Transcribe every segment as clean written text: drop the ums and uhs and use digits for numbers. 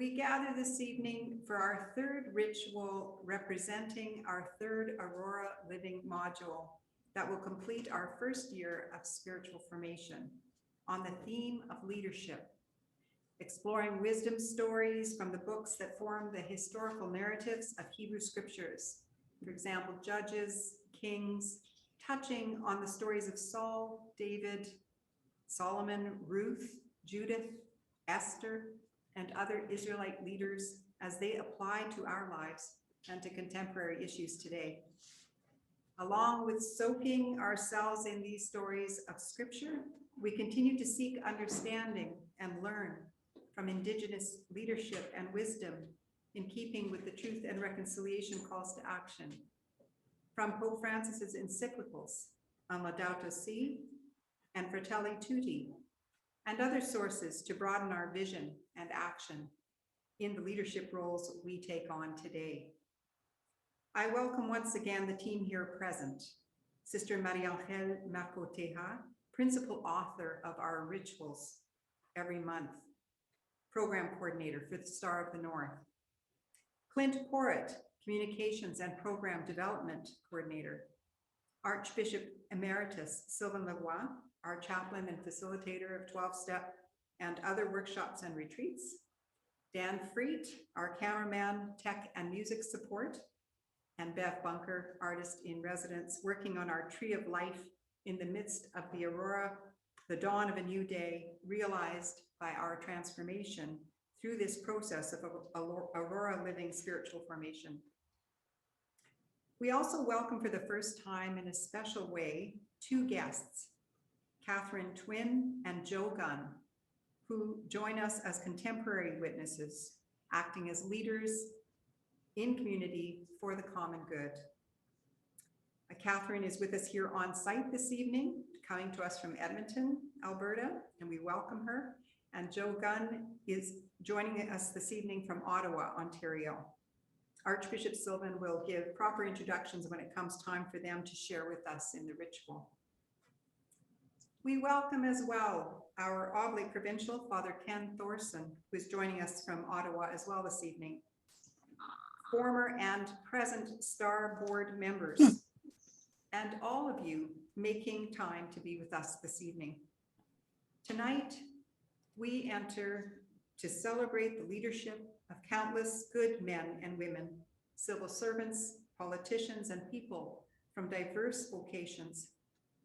We gather this evening for our third ritual representing our third Aurora Living module that will complete our first year of spiritual formation on the theme of leadership, exploring wisdom stories from the books that form the historical narratives of Hebrew scriptures. For example, Judges, Kings, touching on the stories of Saul, David, Solomon, Ruth, Judith, Esther, and other Israelite leaders as they apply to our lives and to contemporary issues today. Along with soaking ourselves in these stories of Scripture, we continue to seek understanding and learn from Indigenous leadership and wisdom in keeping with the Truth and Reconciliation calls to action, from Pope Francis's encyclicals on Laudato Si and Fratelli Tutti, and other sources to broaden our vision and action in the leadership roles we take on today. I welcome once again the team here present. Sister Maria Angel Marcoteja, principal author of our rituals every month, program coordinator for the Star of the North. Clint Porritt, communications and program development coordinator. Archbishop Emeritus Sylvain Leroy, our chaplain and facilitator of 12-step and other workshops and retreats. Dan Freet, our cameraman, tech and music support. And Bev Bunker, artist in residence, working on our Tree of Life in the midst of the Aurora, the dawn of a new day, realized by our transformation through this process of Aurora living spiritual formation. We also welcome for the first time in a special way, two guests, Catherine Twin and Joe Gunn, who join us as contemporary witnesses, acting as leaders in community for the common good. Catherine is with us here on site this evening, coming to us from Edmonton, Alberta, and we welcome her. And Joe Gunn is joining us this evening from Ottawa, Ontario. Archbishop Sylvan will give proper introductions when it comes time for them to share with us in the ritual. We welcome as well our Oblate Provincial, Father Ken Thorson, who is joining us from Ottawa as well this evening. Former and present STAR board members, and all of you making time to be with us this evening. Tonight, we enter to celebrate the leadership of countless good men and women, civil servants, politicians, and people from diverse vocations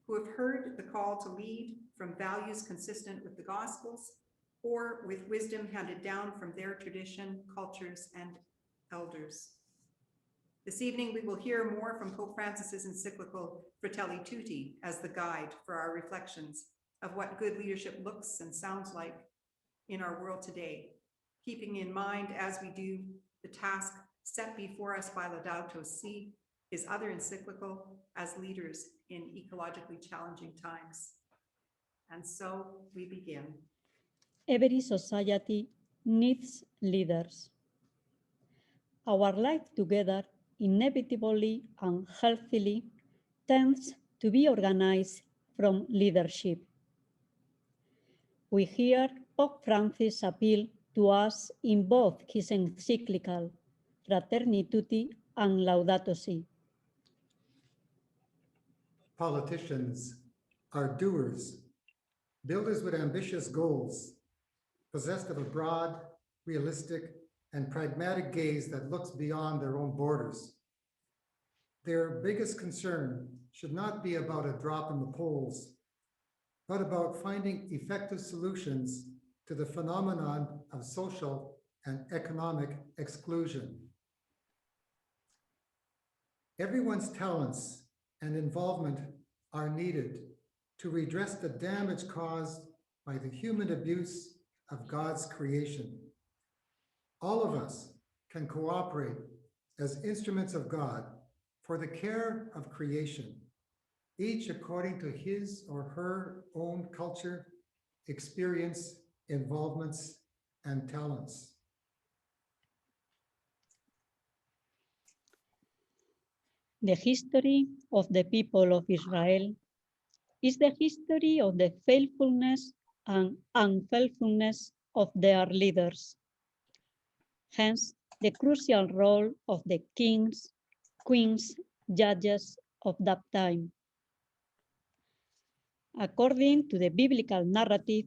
who have heard the call to lead from values consistent with the Gospels or with wisdom handed down from their tradition, cultures, and elders. This evening, we will hear more from Pope Francis's encyclical Fratelli Tutti as the guide for our reflections of what good leadership looks and sounds like in our world today, keeping in mind as we do the task set before us by Laudato Si, his other encyclical, as leaders in ecologically challenging times. And so we begin. Every society needs leaders. Our life together inevitably and healthily tends to be organized from leadership. We hear Pope Francis appeal to us in both his encyclical Fratelli Tutti and Laudato Si. Politicians are doers, builders with ambitious goals, possessed of a broad, realistic, and pragmatic gaze that looks beyond their own borders. Their biggest concern should not be about a drop in the polls, but about finding effective solutions to the phenomenon of social and economic exclusion. Everyone's talents and involvement are needed to redress the damage caused by the human abuse of God's creation. All of us can cooperate as instruments of God for the care of creation, each according to his or her own culture, experience, involvements, and talents. The history of the people of Israel is the history of the faithfulness and unfaithfulness of their leaders. Hence, the crucial role of the kings, queens, judges of that time. According to the biblical narrative,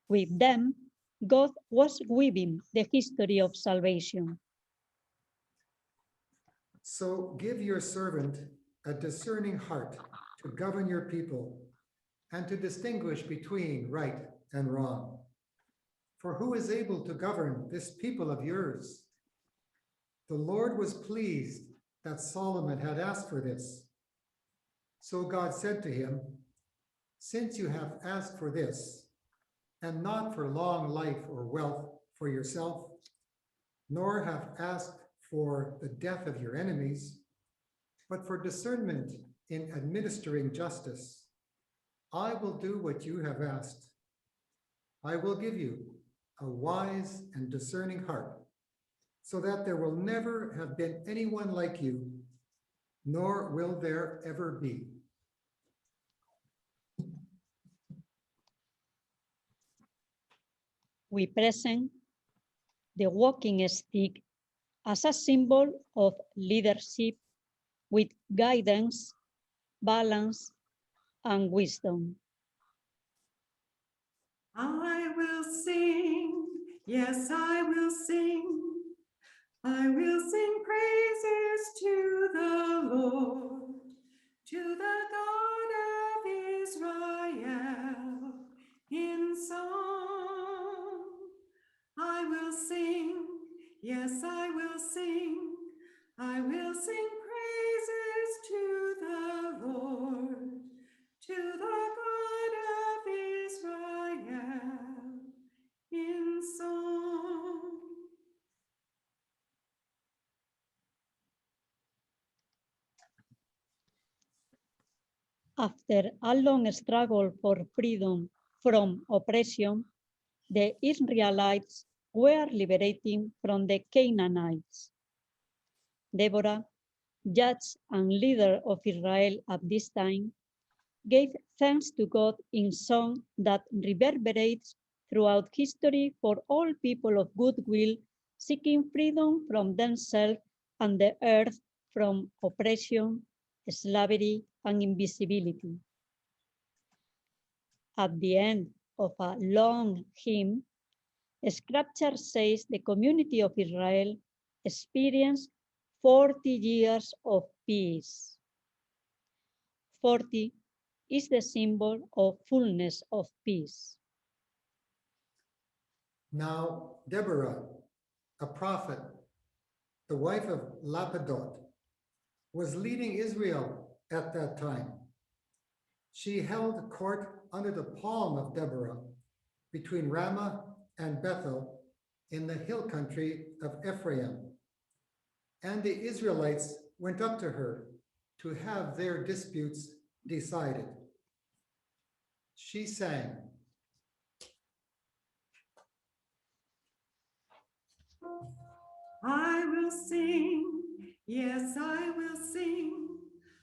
with them, God was weaving the history of salvation. So give your servant a discerning heart to govern your people and to distinguish between right and wrong. For who is able to govern this people of yours? The Lord was pleased that Solomon had asked for this. So God said to him, "Since you have asked for this, and not for long life or wealth for yourself, nor have asked for the death of your enemies, but for discernment in administering justice, I will do what you have asked. I will give you a wise and discerning heart, so that there will never have been anyone like you, nor will there ever be." We present the walking stick as a symbol of leadership with guidance, balance, and wisdom. I will sing, yes, I will sing. I will sing praises to the Lord, to the God of Israel in song. I will sing, yes, I will sing. I will sing praises to the Lord, to the God of Israel in song. After a long struggle for freedom from oppression, the Israelites were liberating from the Canaanites. Deborah, judge and leader of Israel at this time, gave thanks to God in song that reverberates throughout history for all people of goodwill seeking freedom from themselves and the earth from oppression, slavery, and invisibility. At the end of a long hymn, Scripture says the community of Israel experienced 40 years of peace. 40 is the symbol of fullness of peace. Now, Deborah, a prophet, the wife of Lapidot, was leading Israel at that time. She held court under the palm of Deborah between Ramah and Bethel in the hill country of Ephraim. And the Israelites went up to her to have their disputes decided. She sang, I will sing, yes, I will sing.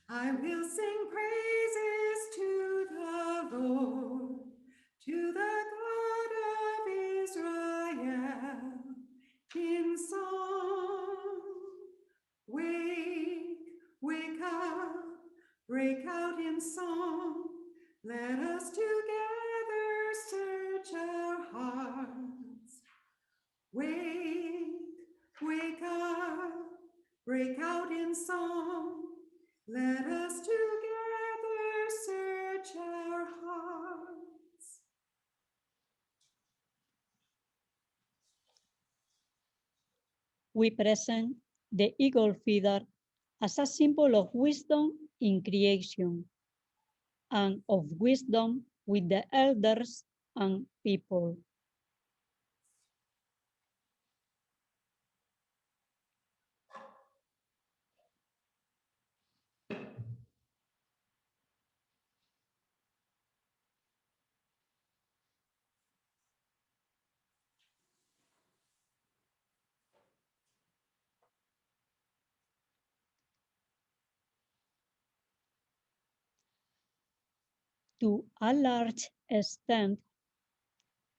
I will sing praises to the Lord, to the God of Israel, in song. Wake, wake up, break out in song. Let us together search our hearts. Wake, wake up, break out in song. Let us together search our hearts. We present the eagle feather as a symbol of wisdom in creation and of wisdom with the elders and people. To a large extent,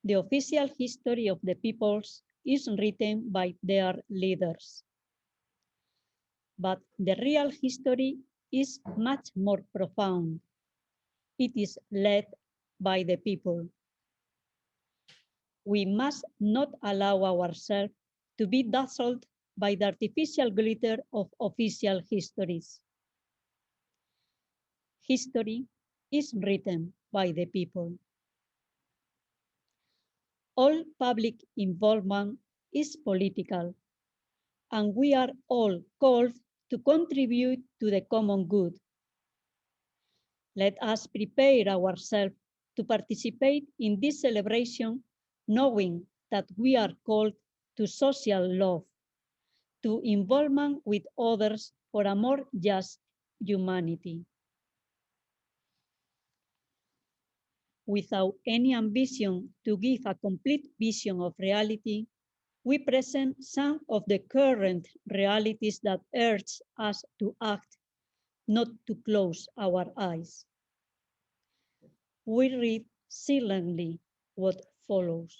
the official history of the peoples is written by their leaders. But the real history is much more profound. It is led by the people. We must not allow ourselves to be dazzled by the artificial glitter of official histories. History is written by the people. All public involvement is political, and we are all called to contribute to the common good. Let us prepare ourselves to participate in this celebration, knowing that we are called to social love, to involvement with others for a more just humanity. Without any ambition to give a complete vision of reality, we present some of the current realities that urge us to act, not to close our eyes. We read silently what follows.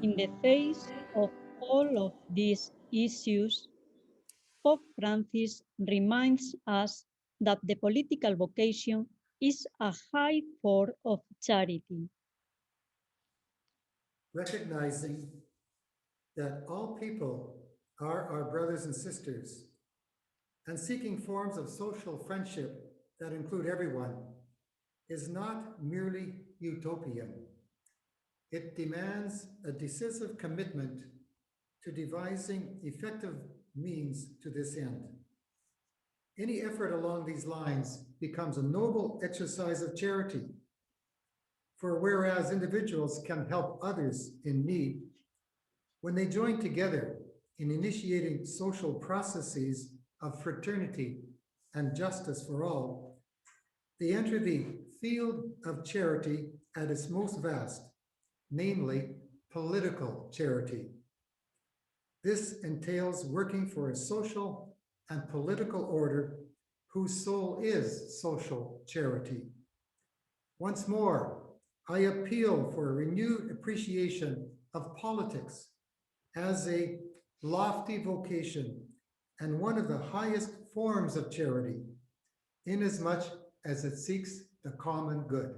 In the face of all of these issues, Pope Francis reminds us that the political vocation is a high form of charity. Recognizing that all people are our brothers and sisters, and seeking forms of social friendship that include everyone is not merely utopian. It demands a decisive commitment to devising effective means to this end. Any effort along these lines becomes a noble exercise of charity. For whereas individuals can help others in need, when they join together in initiating social processes of fraternity and justice for all, they enter the field of charity at its most vast, namely political charity. This entails working for a social and political order whose soul is social charity. Once more, I appeal for a renewed appreciation of politics as a lofty vocation and one of the highest forms of charity, inasmuch as it seeks the common good.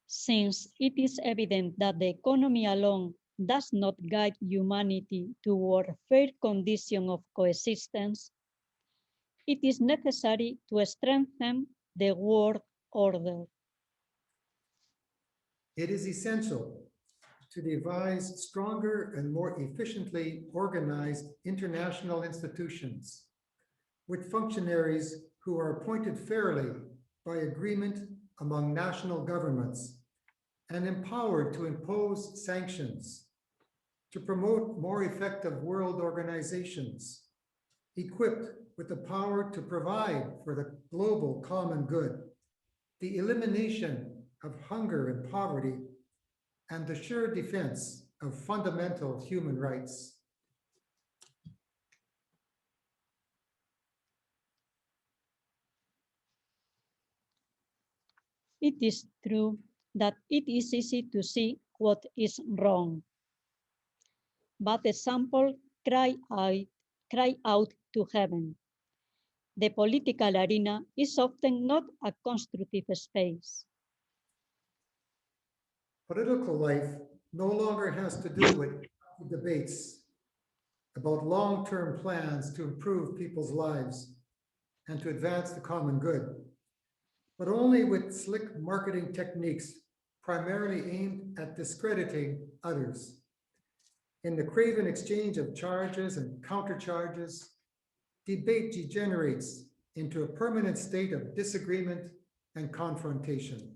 Since it is evident that the economy alone does not guide humanity toward a fair condition of coexistence, it is necessary to strengthen the world order. It is essential to devise stronger and more efficiently organized international institutions with functionaries who are appointed fairly by agreement among national governments and empowered to impose sanctions, to promote more effective world organizations, equipped with the power to provide for the global common good, the elimination of hunger and poverty, and the sure defense of fundamental human rights. It is true that it is easy to see what is wrong, but examples cry out to heaven. The political arena is often not a constructive space. Political life no longer has to do with debates about long-term plans to improve people's lives and to advance the common good, but only with slick marketing techniques primarily aimed at discrediting others. In the craven exchange of charges and countercharges, debate degenerates into a permanent state of disagreement and confrontation.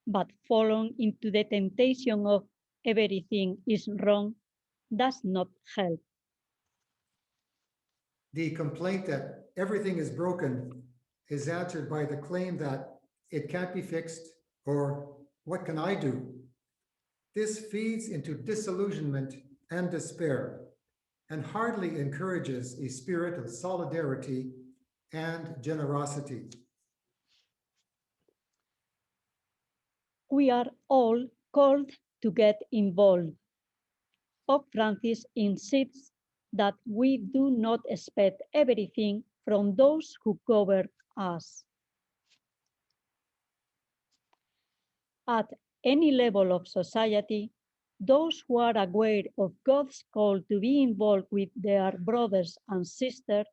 But falling into the temptation of everything is wrong does not help. The complaint that everything is broken is answered by the claim that it can't be fixed or what can I do? This feeds into disillusionment and despair and hardly encourages a spirit of solidarity and generosity. We are all called to get involved. Pope Francis insists that we do not expect everything from those who govern us. At any level of society, those who are aware of God's call to be involved with their brothers and sisters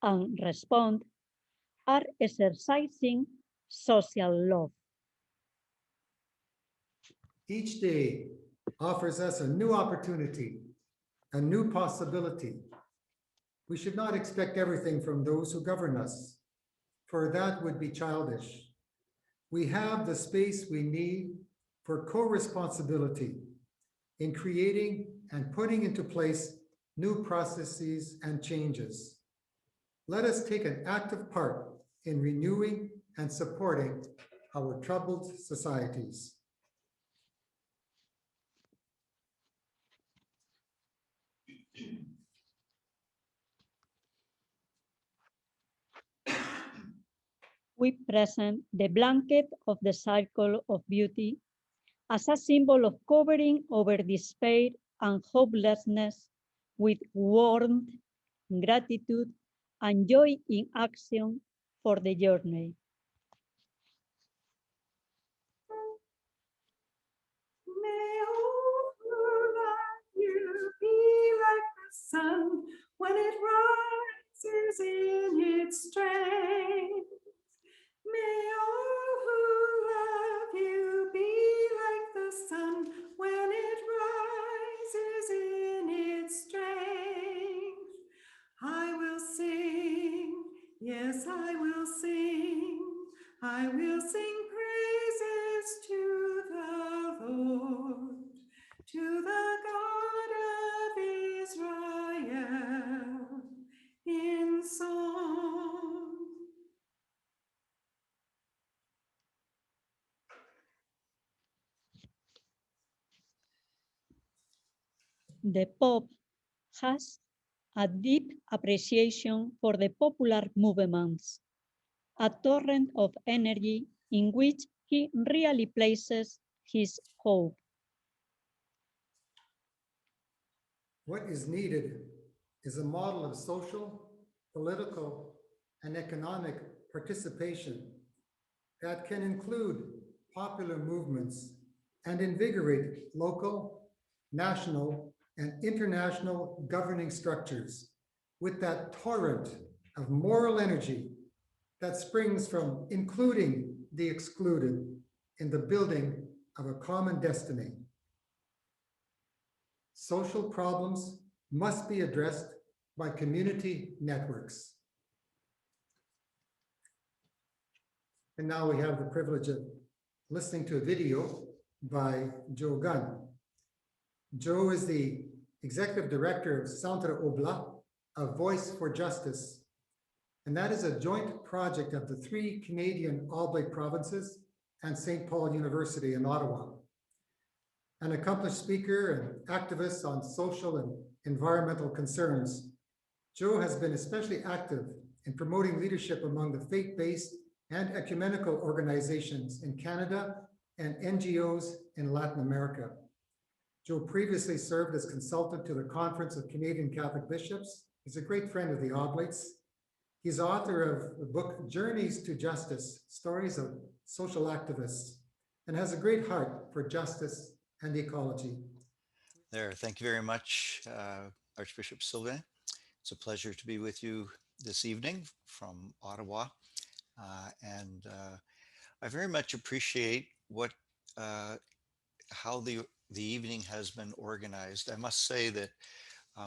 and respond are exercising social love. Each day offers us a new opportunity, a new possibility. We should not expect everything from those who govern us, for that would be childish. We have the space we need for co-responsibility in creating and putting into place new processes and changes. Let us take an active part in renewing and supporting our troubled societies. we present the blanket of the circle of beauty as a symbol of covering over despair and hopelessness with warmth, gratitude, and joy in action for the journey. May all who love you be like the sun when it rises in its strength. May all who love you be like the sun when it rises in its strength. I will sing, yes, I will sing. I will sing praises to the Lord, to the God of Israel in song. The Pope has a deep appreciation for the popular movements, a torrent of energy in which he really places his hope. What is needed is a model of social, political, and economic participation that can include popular movements and invigorate local, national, and international governing structures with that torrent of moral energy that springs from including the excluded in the building of a common destiny. Social problems must be addressed by community networks. And now we have the privilege of listening to a video by Joe Gunn. Joe is the executive director of Centre Oblat, a Voice for Justice. And that is a joint project of the 3 Canadian Oblate provinces and St. Paul University in Ottawa. An accomplished speaker and activist on social and environmental concerns, Joe has been especially active in promoting leadership among the faith-based and ecumenical organizations in Canada and NGOs in Latin America. Joe previously served as consultant to the Conference of Canadian Catholic Bishops. He's a great friend of the Oblates. He's author of the book Journeys to Justice, Stories of Social Activists, and has a great heart for justice and ecology. There, thank you very much, Archbishop Sylvain. It's a pleasure to be with you this evening from Ottawa. And I very much appreciate how the evening has been organized. I must say that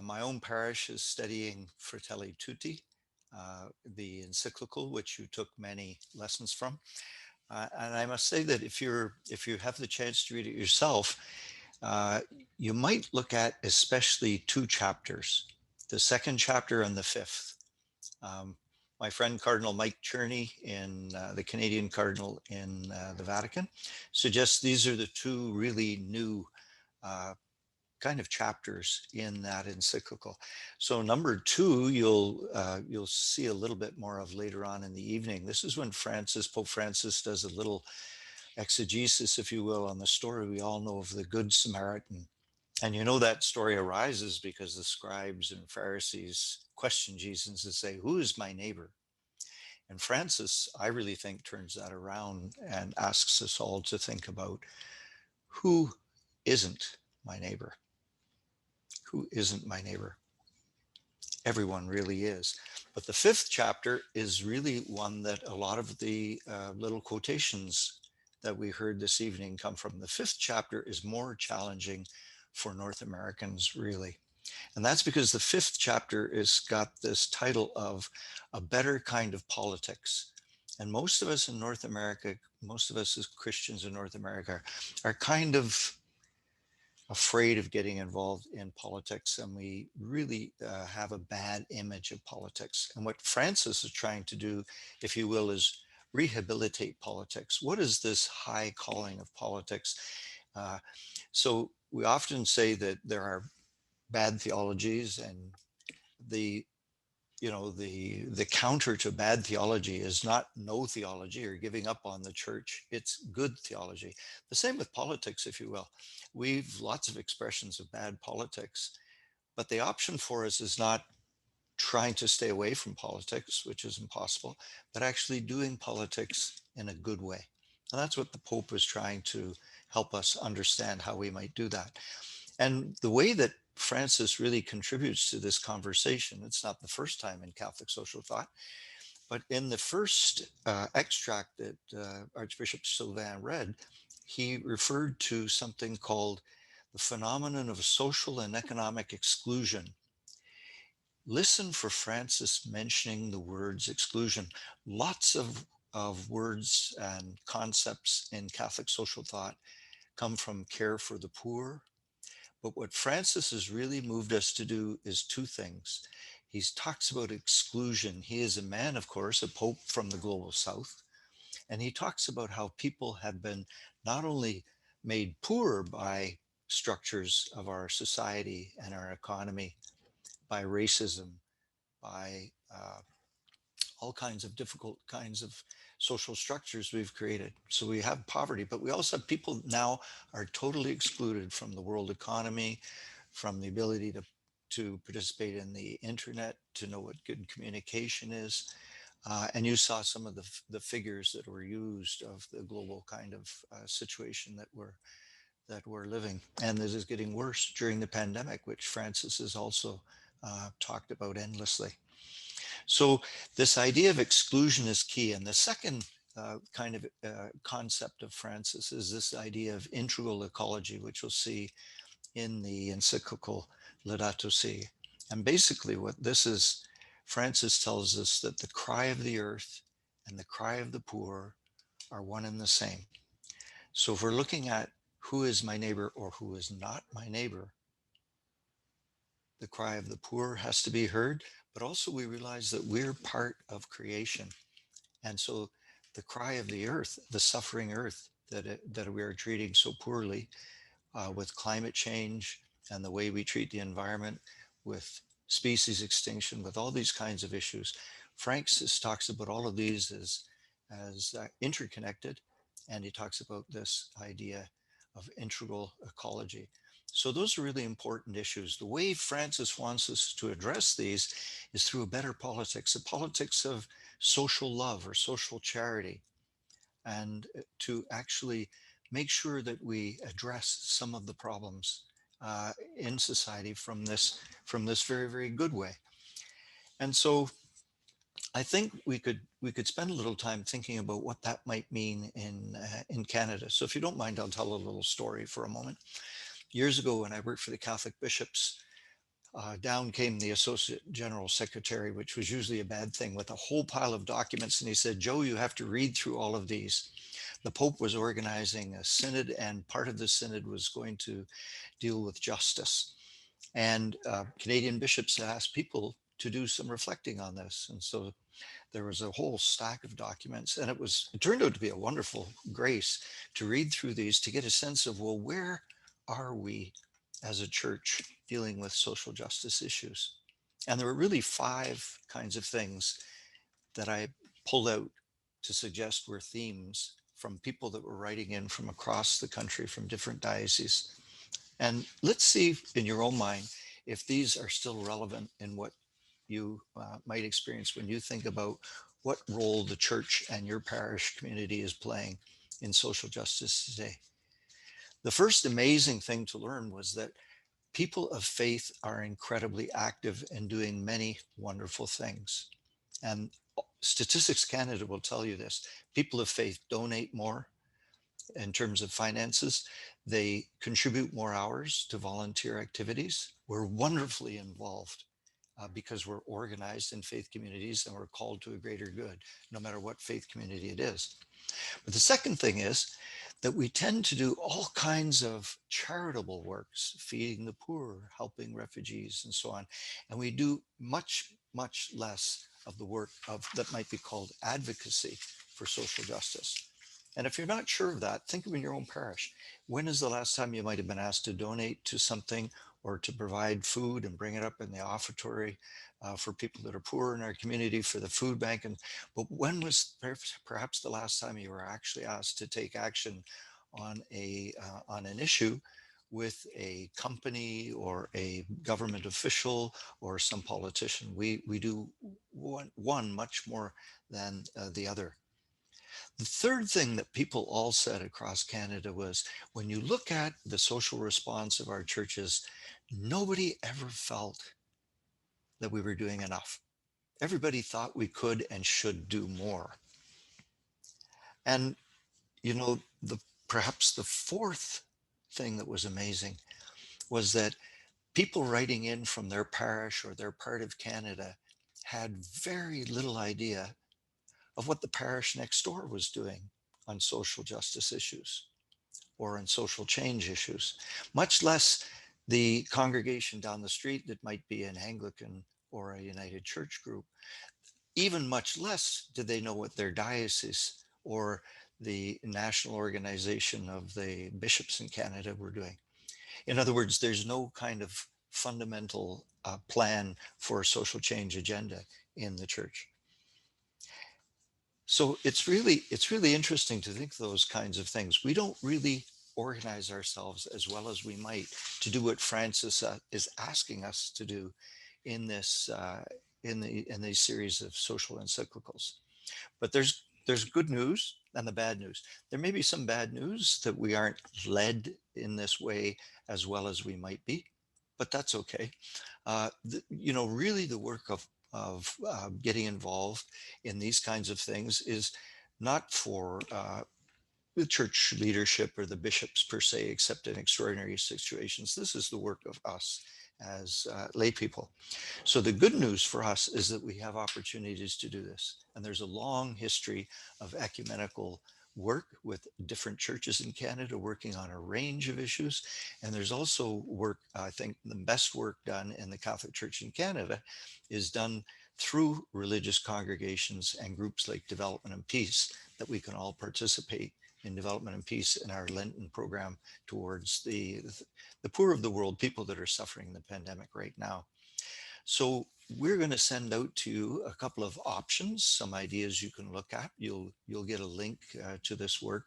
my own parish is studying Fratelli Tutti, the encyclical, which you took many lessons from. And I must say that if you have the chance to read it yourself, you might look at especially 2 chapters, the 2nd chapter and the 5th. My friend Cardinal Mike Cherney, the Canadian Cardinal in the Vatican, suggests these are the 2 really new kind of chapters in that encyclical. So number 2, you'll see a little bit more of later on in the evening. This is when Pope Francis does a little exegesis, if you will, on the story we all know of the Good Samaritan. And you know that story arises because the scribes and Pharisees question Jesus and say, "Who is my neighbor?" And Francis, I really think, turns that around and asks us all to think about who isn't my neighbor? Who isn't my neighbor? Everyone really is. But the 5th chapter is really one that a lot of the little quotations that we heard this evening come from. The 5th chapter is more challenging for North Americans, really. And that's because the 5th chapter has got this title of A Better Kind of Politics. And most of us in North America, most of us as Christians in North America, are kind of afraid of getting involved in politics, and we really have a bad image of politics. And what Francis is trying to do, if you will, is rehabilitate politics. What is this high calling of politics? So we often say that there are bad theologies, and the counter to bad theology is not no theology or giving up on the church. It's good theology. The same with politics, if you will. We've lots of expressions of bad politics, but the option for us is not trying to stay away from politics, which is impossible, but actually doing politics in a good way. And that's what the Pope is trying to help us understand how we might do that. And the way that Francis really contributes to this conversation, it's not the first time in Catholic social thought, but in the first extract that Archbishop Sylvain read, he referred to something called the phenomenon of social and economic exclusion. Listen for Francis mentioning the words exclusion. Lots of words and concepts in Catholic social thought come from care for the poor. But what Francis has really moved us to do is two things. He talks about exclusion. He is a man, of course, a pope from the global south. And he talks about how people have been not only made poor by structures of our society and our economy, by racism, by all kinds of difficult kinds of social structures we've created. So we have poverty, but we also have people now are totally excluded from the world economy, from the ability to participate in the internet, to know what good communication is. And you saw some of the figures that were used of the global kind of situation that we're living. And this is getting worse during the pandemic, which Francis has also talked about endlessly. So this idea of exclusion is key. And the second kind of concept of Francis is this idea of integral ecology, which we'll see in the encyclical Laudato Si. And basically what this is, Francis tells us that the cry of the earth and the cry of the poor are one and the same. So if we're looking at who is my neighbor or who is not my neighbor, the cry of the poor has to be heard, but also we realize that we're part of creation. And so the cry of the earth, the suffering earth that we are treating so poorly, with climate change and the way we treat the environment, with species extinction, with all these kinds of issues. Francis talks about all of these as interconnected, and he talks about this idea of integral ecology. So those are really important issues. The way Francis wants us to address these is through a better politics, a politics of social love or social charity, and to actually make sure that we address some of the problems in society from this very, very good way. And so I think we could spend a little time thinking about what that might mean in Canada. So if you don't mind, I'll tell a little story for a moment. Years ago, when I worked for the Catholic bishops, down came the Associate General Secretary, which was usually a bad thing, with a whole pile of documents. And he said, Joe, you have to read through all of these. The Pope was organizing a synod, and part of the synod was going to deal with justice. And Canadian bishops asked people to do some reflecting on this. And so there was a whole stack of documents, and it turned out to be a wonderful grace to read through these to get a sense of, well, where are we as a church dealing with social justice issues? And there were really 5 kinds of things that I pulled out to suggest were themes from people that were writing in from across the country, from different dioceses. And let's see in your own mind if these are still relevant in what you might experience when you think about what role the church and your parish community is playing in social justice today. The first amazing thing to learn was that people of faith are incredibly active and doing many wonderful things. And Statistics Canada will tell you this. People of faith donate more in terms of finances. They contribute more hours to volunteer activities. We're wonderfully involved because we're organized in faith communities and we're called to a greater good, no matter what faith community it is. But the second thing is that we tend to do all kinds of charitable works, feeding the poor, helping refugees, and so on. And we do much, much less of the work that might be called advocacy for social justice. And if you're not sure of that, think of in your own parish. When is the last time you might have been asked to donate to something or to provide food and bring it up in the offertory for people that are poor in our community, for the food bank. But when was perhaps the last time you were actually asked to take action on an issue with a company or a government official or some politician? We do one much more than the other. The third thing that people all said across Canada was, when you look at the social response of our churches, nobody ever felt that we were doing enough. Everybody thought we could and should do more. And, you know, perhaps the fourth thing that was amazing was that people writing in from their parish or their part of Canada had very little idea of what the parish next door was doing on social justice issues or on social change issues, much less the congregation down the street that might be an Anglican or a United Church group. Even much less did they know what their diocese or the national organization of the bishops in Canada were doing. In other words, there's no kind of fundamental plan for a social change agenda in the church. So it's really interesting to think those kinds of things. We don't really organize ourselves as well as we might to do what Francis is asking us to do in this in these series of social encyclicals. But there's good news and the bad news. There may be some bad news that we aren't led in this way as well as we might be, but that's okay. Really the work of getting involved in these kinds of things is not for the church leadership or the bishops per se, except in extraordinary situations. This is the work of us as lay people. So the good news for us is that we have opportunities to do this. And there's a long history of ecumenical work with different churches in Canada working on a range of issues. And there's also work, I think the best work done in the Catholic Church in Canada is done through religious congregations and groups like Development and Peace, that we can all participate in Development and Peace in our Lenten program towards the poor of the world, people that are suffering the pandemic right now. So we're going to send out to you a couple of options, some ideas you can look at. You'll get a link to this work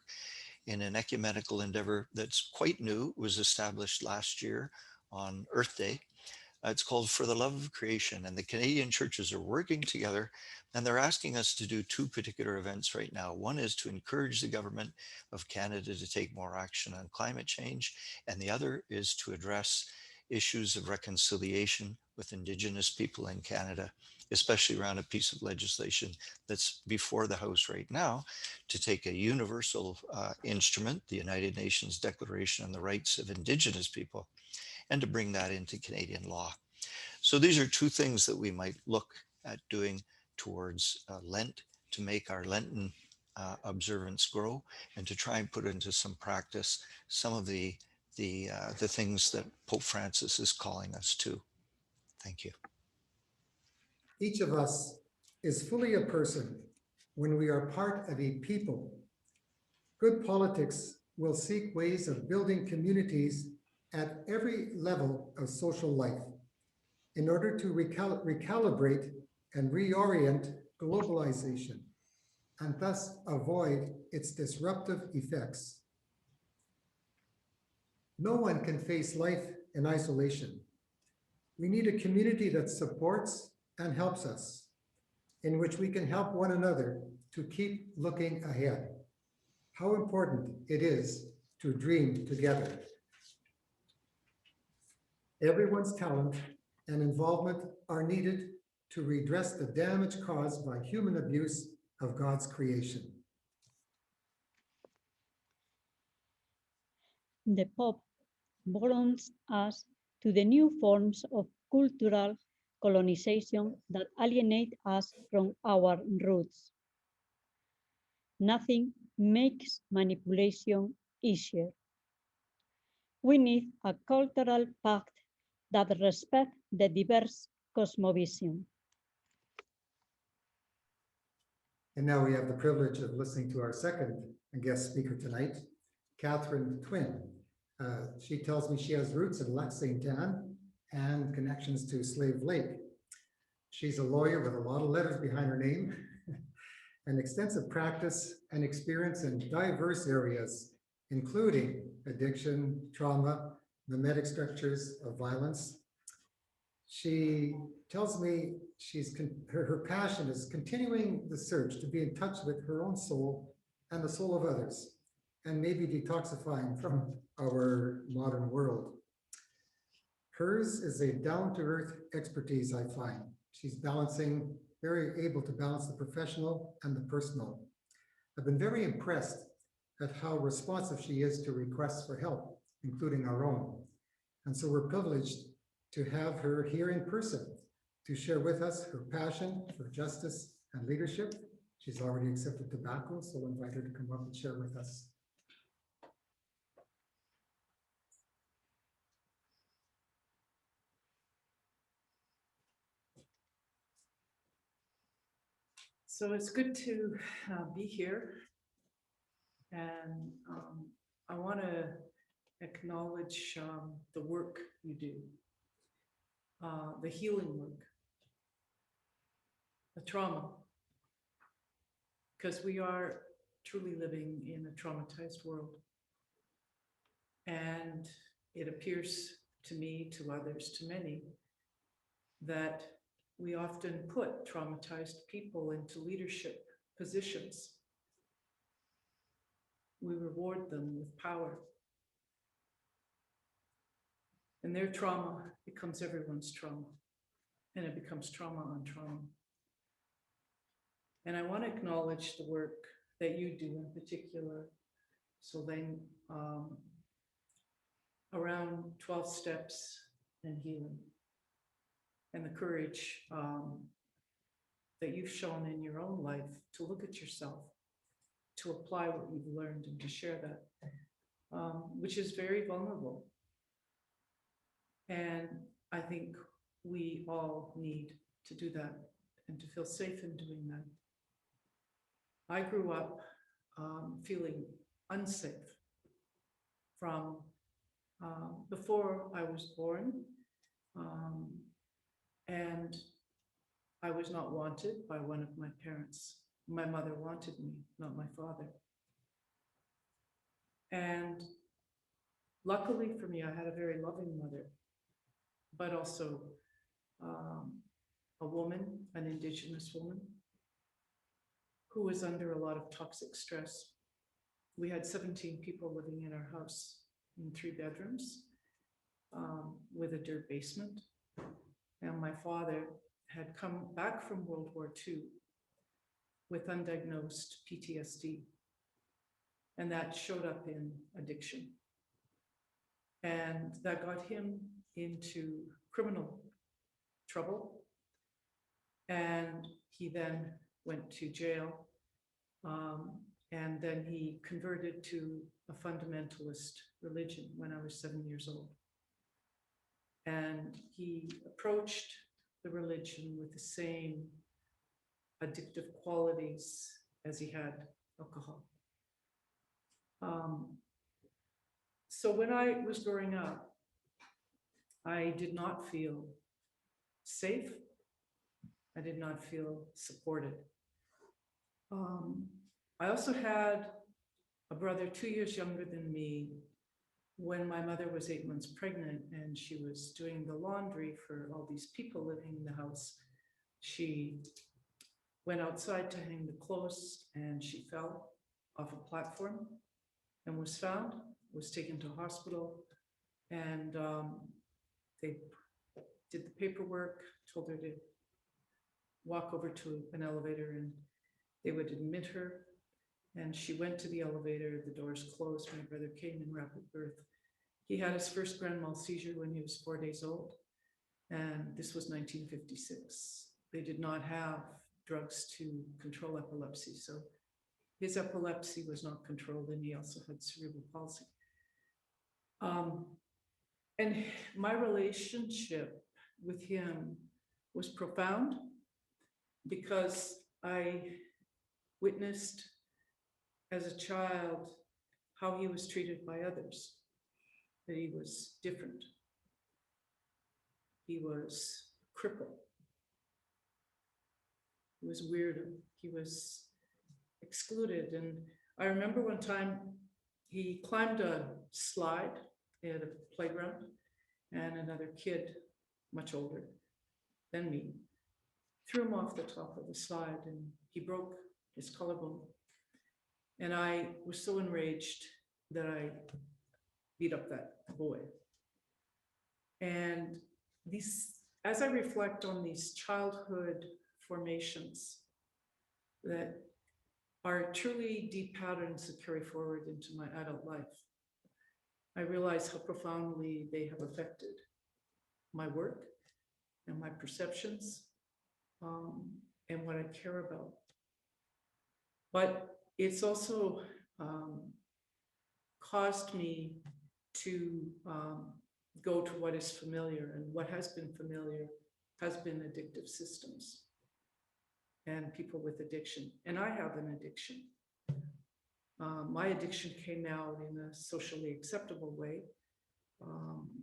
in an ecumenical endeavor that's quite new. It was established last year on Earth Day. It's called For the Love of Creation, and the Canadian churches are working together, and they're asking us to do two particular events right now. One is to encourage the government of Canada to take more action on climate change, and the other is to address issues of reconciliation with Indigenous people in Canada, especially around a piece of legislation that's before the House right now to take a universal instrument, the United Nations Declaration on the Rights of Indigenous People, and to bring that into Canadian law. So these are two things that we might look at doing towards Lent to make our Lenten observance grow and to try and put into some practice some of the things that Pope Francis is calling us to. Thank you. Each of us is fully a person when we are part of a people. Good politics will seek ways of building communities at every level of social life in order to recalibrate and reorient globalization and thus avoid its disruptive effects. No one can face life in isolation. We need a community that supports and helps us, in which we can help one another to keep looking ahead. How important it is to dream together. Everyone's talent and involvement are needed to redress the damage caused by human abuse of God's creation. The Pope warns us to the new forms of cultural colonization that alienate us from our roots. Nothing makes manipulation easier. We need a cultural pact that respects the diverse cosmovision. And now we have the privilege of listening to our second guest speaker tonight, Catherine Twin. She tells me she has roots in Lac Saint Anne, and connections to Slave Lake. She's a lawyer with a lot of letters behind her name, and extensive practice and experience in diverse areas, including addiction, trauma, mimetic structures of violence. She tells me her passion is continuing the search to be in touch with her own soul and the soul of others, and maybe detoxifying from our modern world. Hers is a down-to-earth expertise, I find. She's very able to balance the professional and the personal. I've been very impressed at how responsive she is to requests for help, including our own. And so we're privileged to have her here in person to share with us her passion for justice and leadership. She's already accepted tobacco, so we'll invite her to come up and share with us. So it's good to be here. And I want to acknowledge the work you do, the healing work, the trauma, because we are truly living in a traumatized world. And it appears to me, to others, to many, that we often put traumatized people into leadership positions. We reward them with power. And their trauma becomes everyone's trauma. And it becomes trauma on trauma. And I want to acknowledge the work that you do in particular, Solène, around 12 steps and healing. And the courage that you've shown in your own life to look at yourself, to apply what you've learned and to share that, which is very vulnerable. And I think we all need to do that and to feel safe in doing that. I grew up feeling unsafe from before I was born, and I was not wanted by one of my parents. My mother wanted me, not my father. And luckily for me, I had a very loving mother, but also a woman, an Indigenous woman, who was under a lot of toxic stress. We had 17 people living in our house in 3 bedrooms with a dirt basement. And my father had come back from World War II with undiagnosed PTSD. And that showed up in addiction. And that got him into criminal trouble. And he then went to jail. And then he converted to a fundamentalist religion when I was 7 years old. And he approached the religion with the same addictive qualities as he had alcohol. So when I was growing up, I did not feel safe. I did not feel supported. I also had a brother 2 years younger than me. When my mother was 8 months pregnant and she was doing the laundry for all these people living in the house, she went outside to hang the clothes and she fell off a platform and was found, was taken to hospital, and they did the paperwork, told her to walk over to an elevator and they would admit her. And she went to the elevator, the doors closed, my brother came in rapid birth. He had his first grand mal seizure when he was 4 days old. And this was 1956. They did not have drugs to control epilepsy. So his epilepsy was not controlled and he also had cerebral palsy. And my relationship with him was profound because I witnessed as a child how he was treated by others, that he was different. He was crippled. He was weird. He was excluded. And I remember one time he climbed a slide at a playground, and another kid, much older than me, threw him off the top of the slide, and he broke his collarbone. And I was so enraged that I beat up that boy. And these, as I reflect on these childhood formations that are truly deep patterns that carry forward into my adult life, I realize how profoundly they have affected my work and my perceptions, and what I care about. But it's also caused me to go to what is familiar, and what has been familiar has been addictive systems and people with addiction. And I have an addiction. My addiction came out in a socially acceptable way,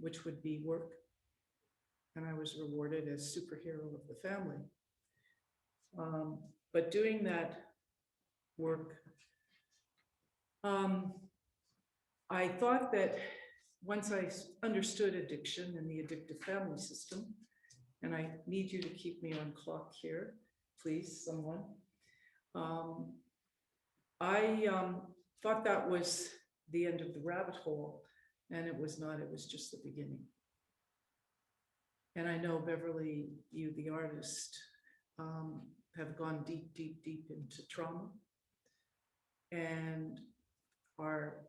which would be work. And I was rewarded as superhero of the family. But doing that work, I thought that once I understood addiction and the addictive family system, and I need you to keep me on clock here, please, someone. I thought that was the end of the rabbit hole, and it was not, it was just the beginning. And I know, Beverly, you, the artist, have gone deep, deep, deep into trauma, and our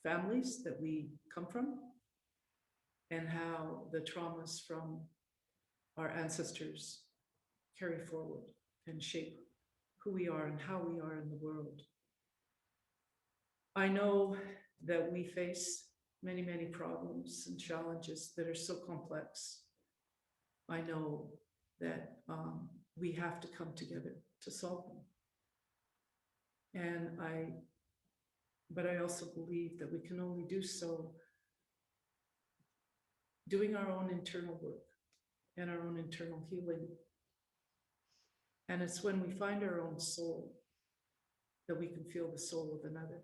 families that we come from, and how the traumas from our ancestors carry forward and shape who we are and how we are in the world. I know that we face many, many problems and challenges that are so complex. I know that we have to come together to solve them. But I also believe that we can only do so doing our own internal work and our own internal healing. And it's when we find our own soul that we can feel the soul of another,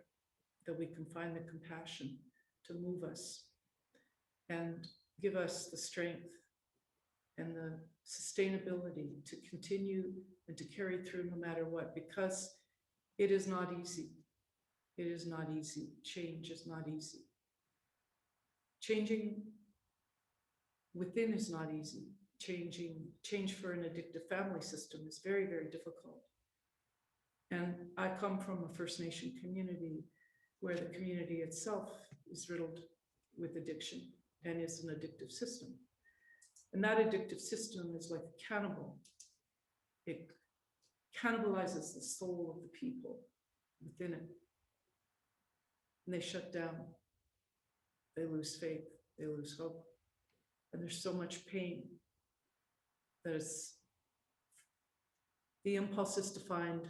that we can find the compassion to move us and give us the strength and the sustainability to continue and to carry through no matter what, because it is not easy. It is not easy. Change is not easy. Changing within is not easy. Change for an addictive family system is very, very difficult. And I come from a First Nation community where the community itself is riddled with addiction and is an addictive system. And that addictive system is like a cannibal. It cannibalizes the soul of the people within it. And they shut down. They lose faith. They lose hope. And there's so much pain that the impulse is to find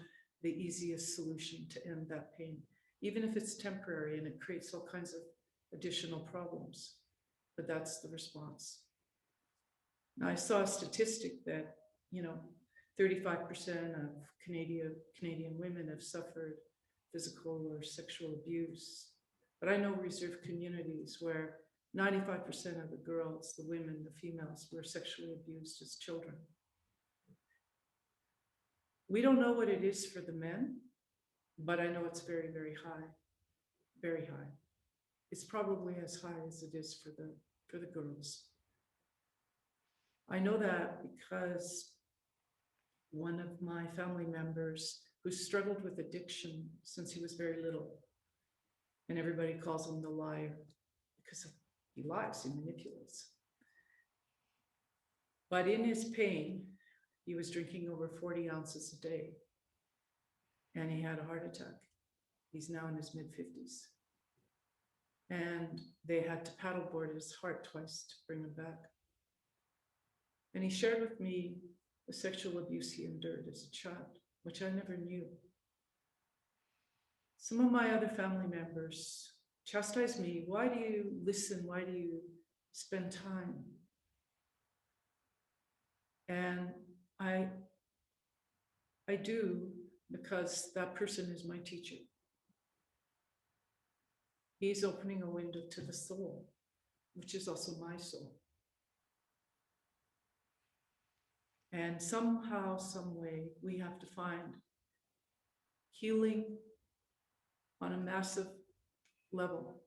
the easiest solution to end that pain, even if it's temporary and it creates all kinds of additional problems. But that's the response. Now, I saw a statistic that, 35% of Canadian women have suffered physical or sexual abuse. But I know reserve communities where 95% of the girls, the women, the females were sexually abused as children. We don't know what it is for the men, but I know it's very, very high, very high. It's probably as high as it is for the girls. I know that because one of my family members who struggled with addiction since he was very little, and everybody calls him the liar because he lies, he manipulates. But in his pain, he was drinking over 40 ounces a day, and he had a heart attack. He's now in his mid-50s. And they had to paddleboard his heart twice to bring him back. And he shared with me the sexual abuse he endured as a child, which I never knew. Some of my other family members chastise me. Why do you listen? Why do you spend time And I do because that person is my teacher. He's opening a window to the soul, which is also my soul. And somehow, some way, we have to find healing on a massive level.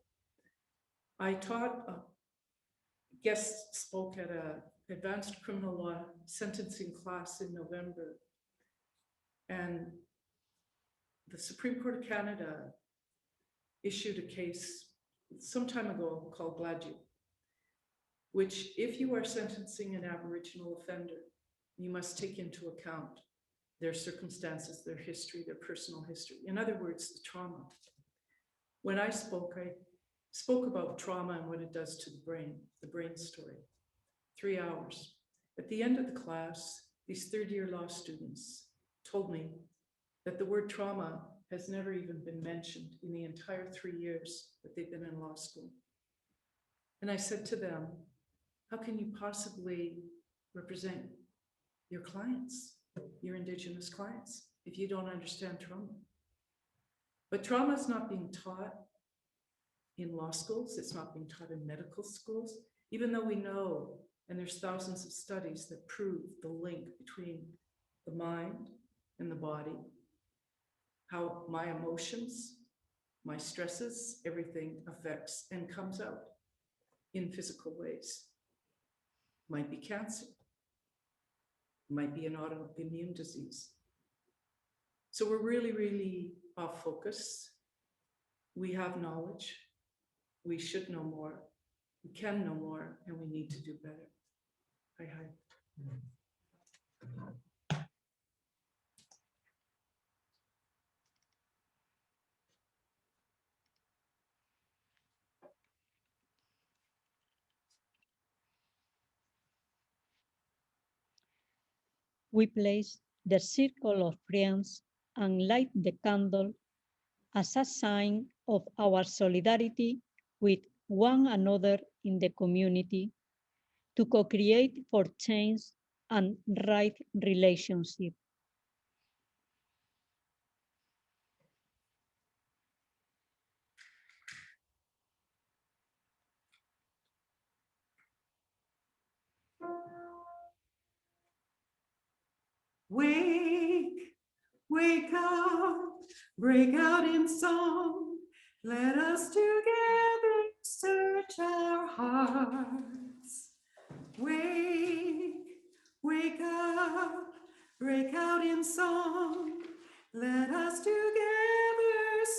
I taught a guest spoke at a advanced criminal law sentencing class in November. And the Supreme Court of Canada issued a case some time ago called Gladue, which if you are sentencing an Aboriginal offender, you must take into account their circumstances, their history, their personal history. In other words, the trauma. When I spoke about trauma and what it does to the brain story. 3 hours. At the end of the class, these third-year law students told me that the word trauma has never even been mentioned in the entire 3 years that they've been in law school. And I said to them, how can you possibly represent your clients, your Indigenous clients, if you don't understand trauma? But trauma is not being taught in law schools. It's not being taught in medical schools, even though we know, and there's thousands of studies that prove the link between the mind and the body, how my emotions, my stresses, everything affects and comes out in physical ways. Might be cancer, might be an autoimmune disease. So we're really, really off focus. We have knowledge. We should know more. We can know more, and we need to do better. Hi. We place the circle of friends and light the candle as a sign of our solidarity with one another in the community to co-create for change and right relationship. Wake, wake up, break out in song. Let us together search our hearts. Wake, wake up, break out in song. Let us together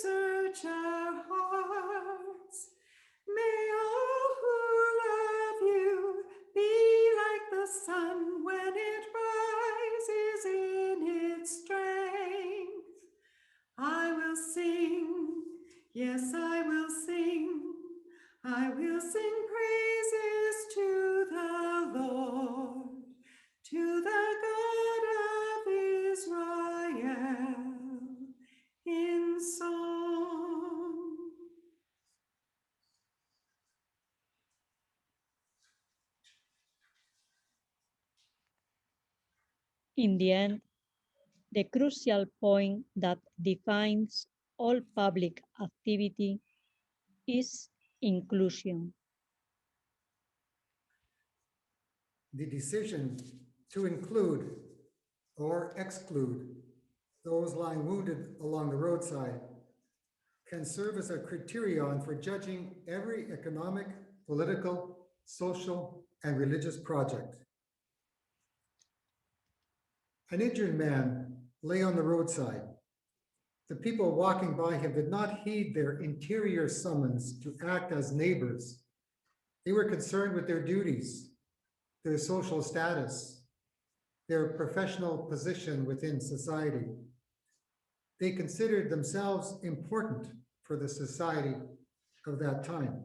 search our hearts. May all who love you be like the sun when it rises in its strength. I will sing, yes, I will sing. I will sing praises to the Lord, to the God of Israel in song. In the end, the crucial point that defines all public activity is inclusion. The decision to include or exclude those lying wounded along the roadside can serve as a criterion for judging every economic, political, social, and religious project. An injured man lay on the roadside. The people walking by him did not heed their interior summons to act as neighbors. They were concerned with their duties, their social status, their professional position within society. They considered themselves important for the society of that time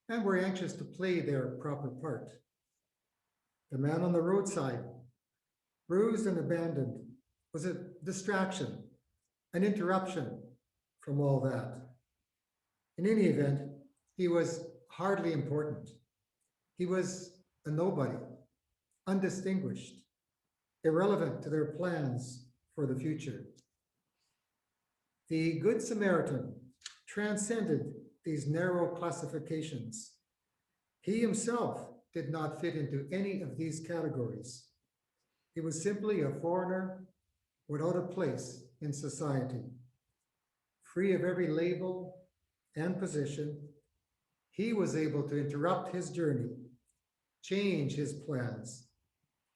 and were anxious to play their proper part. The man on the roadside, bruised and abandoned, was a distraction, an interruption from all that. In any event, he was hardly important. He was a nobody, undistinguished, irrelevant to their plans for the future. The Good Samaritan transcended these narrow classifications. He himself did not fit into any of these categories. He was simply a foreigner without a place in society. Free of every label and position, he was able to interrupt his journey, change his plans,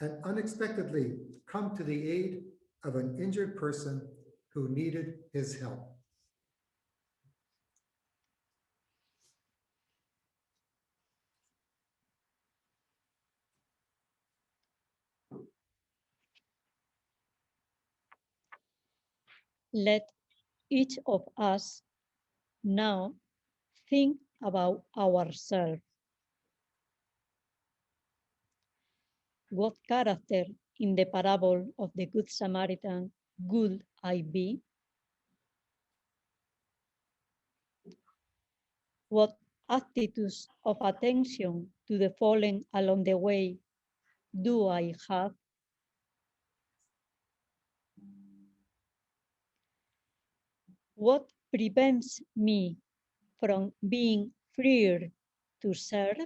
and unexpectedly come to the aid of an injured person who needed his help. Let each of us now think about ourselves. What character in the parable of the Good Samaritan would I be? What attitudes of attention to the fallen along the way do I have? What prevents me from being freer to serve?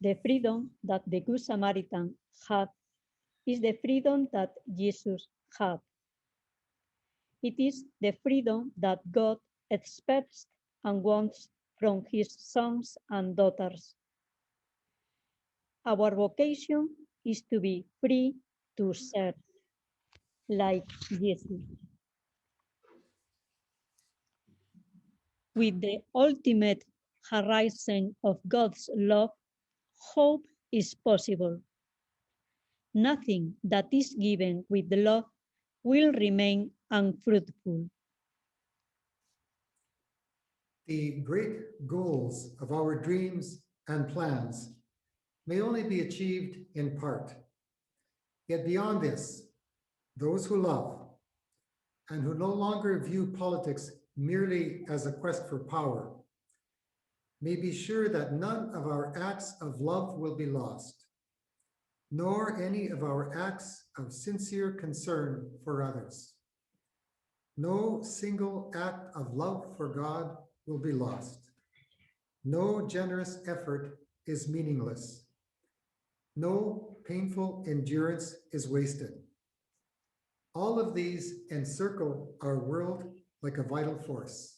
The freedom that the Good Samaritan had is the freedom that Jesus had. It is the freedom that God expects and wants from his sons and daughters. Our vocation is to be free to serve, like Jesus. With the ultimate horizon of God's love, hope is possible. Nothing that is given with love will remain unfruitful. The great goals of our dreams and plans may only be achieved in part. Yet beyond this, those who love and who no longer view politics merely as a quest for power may be sure that none of our acts of love will be lost, nor any of our acts of sincere concern for others. No single act of love for God will be lost. No generous effort is meaningless. No painful endurance is wasted. All of these encircle our world like a vital force.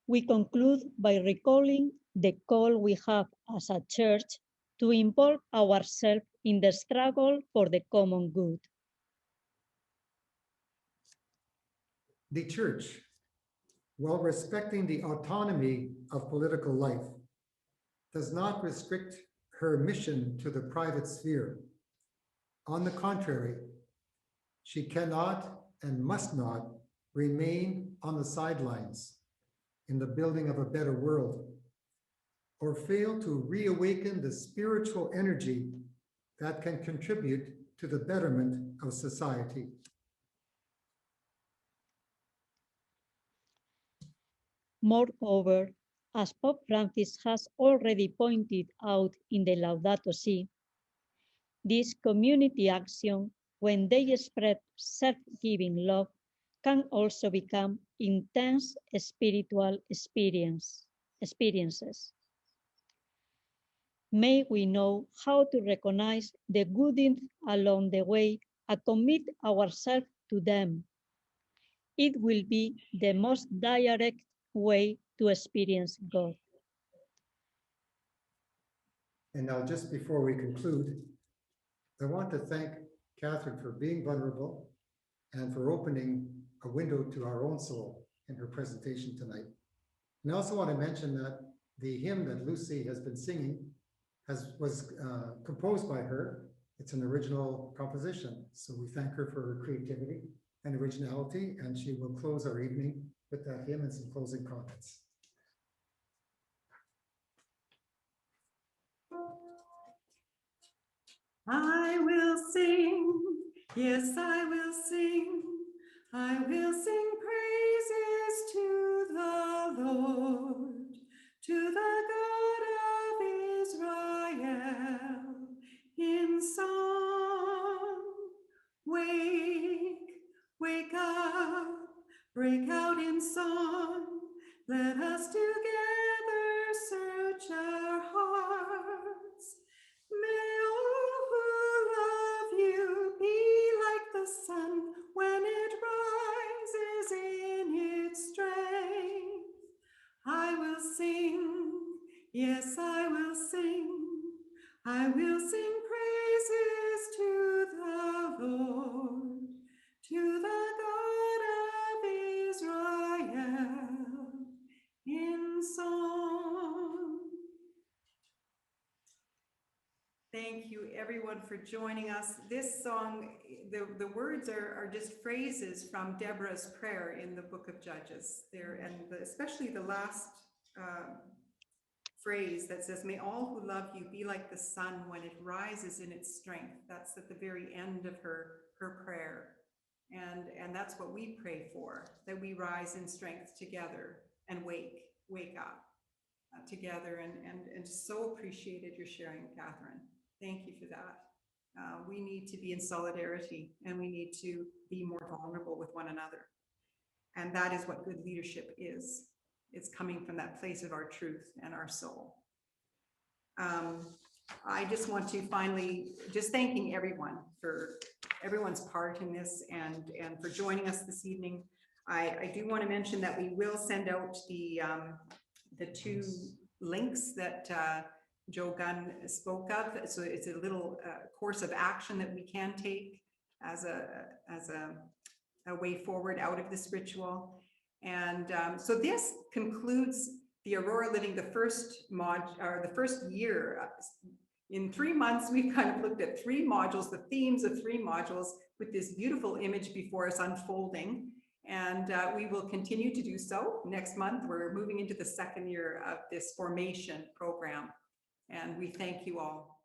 We conclude by recalling the call we have as a church to involve ourselves in the struggle for the common good. The church, while respecting the autonomy of political life, does not restrict her mission to the private sphere. On the contrary, she cannot and must not remain on the sidelines in the building of a better world, or fail to reawaken the spiritual energy that can contribute to the betterment of society. Moreover, as Pope Francis has already pointed out in the Laudato Si, This community action, when they spread self-giving love, can also become intense spiritual experiences. May we know how to recognize the good along the way and commit ourselves to them. It will be the most direct way to experience God. And now, just before we conclude, I want to thank Catherine for being vulnerable and for opening a window to our own soul in her presentation tonight. And I also want to mention that the hymn that Lucy has been singing was composed by her. It's an original composition. So we thank her for her creativity and originality, and she will close our evening with that hymn and some closing comments. I will sing, yes, I will sing. I will sing praises to the Lord, to the God of Israel, in song. Wake, wake up, break out in song. Let us together search our hearts. May all who love you be like the sun when it rises in its strength. I will sing, yes, I will sing. I will sing praises to the Lord, to the God of Israel, in song. Thank you, everyone, for joining us. This song, the words are just phrases from Deborah's prayer in the book of Judges there, and especially the last phrase that says, may all who love you be like the sun when it rises in its strength. That's at the very end of her prayer. And that's what we pray for, that we rise in strength together and wake up together. And so appreciated your sharing, Catherine. Thank you for that. We need to be in solidarity, and we need to be more vulnerable with one another. And that is what good leadership is. It's coming from that place of our truth and our soul. I just want to finally just thanking everyone for everyone's part in this and for joining us this evening. I do want to mention that we will send out the 2 links that Joe Gunn spoke of. So it's a little course of action that we can take as a way forward out of this ritual. And so this concludes the Aurora Living, the first year. In 3 months, we've kind of looked at 3 modules, the themes of 3 modules, with this beautiful image before us unfolding. And we will continue to do so. Next month, we're moving into the 2nd year of this formation program. And we thank you all.